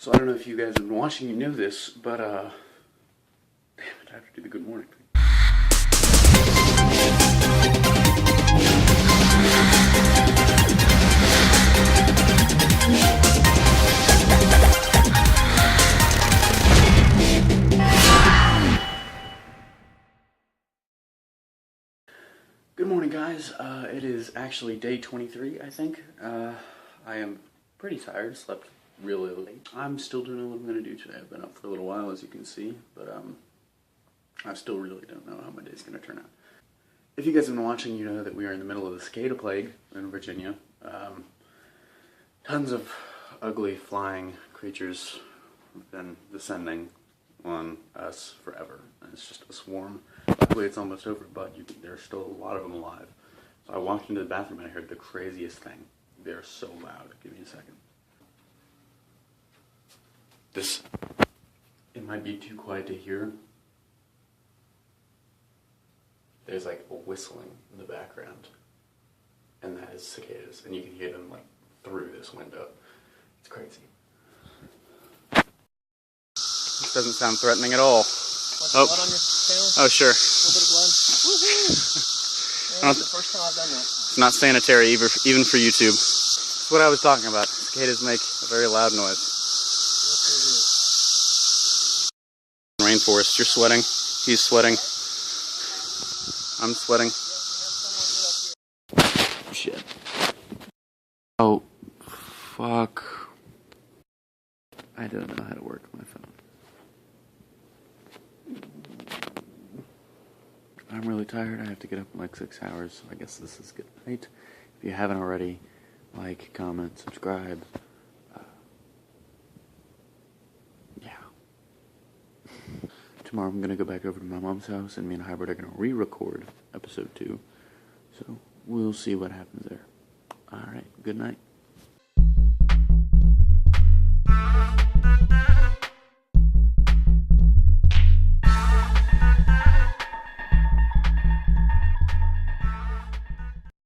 So I don't know if you guys have been watching, you know this, but damn it, I have to do the good morning thing. Good morning, guys. It is actually day 23, I think. I am pretty tired, slept really late. I'm still doing what I'm going to do today. I've been up for a little while, as you can see, but I still really don't know how my day's going to turn out. If you guys have been watching, you know that we are in the middle of the cicada plague in Virginia. Tons of ugly flying creatures have been descending on us forever, and it's just a swarm. Luckily it's almost over, but there's still a lot of them alive. So I walked into the bathroom and I heard the craziest thing. They're so loud. Give me a second. It might be too quiet to hear. There's like a whistling in the background, and that is cicadas, and you can hear them like through this window. It's crazy. This doesn't sound threatening at all. Want blood on your camera? Oh, sure. A little bit of blood. Woohoo! That's the first time I've done that. It's not sanitary even for YouTube. That's what I was talking about. Cicadas make a very loud noise. Rainforest, you're sweating. He's sweating. I'm sweating. Shit. Oh, fuck. I don't know how to work my phone. I'm really tired. I have to get up in like 6 hours, so I guess this is good night. If you haven't already, like, comment, subscribe. Yeah. Tomorrow I'm going to go back over to my mom's house, and me and Hybrid are going to re-record episode 2. So we'll see what happens there. Alright, good night.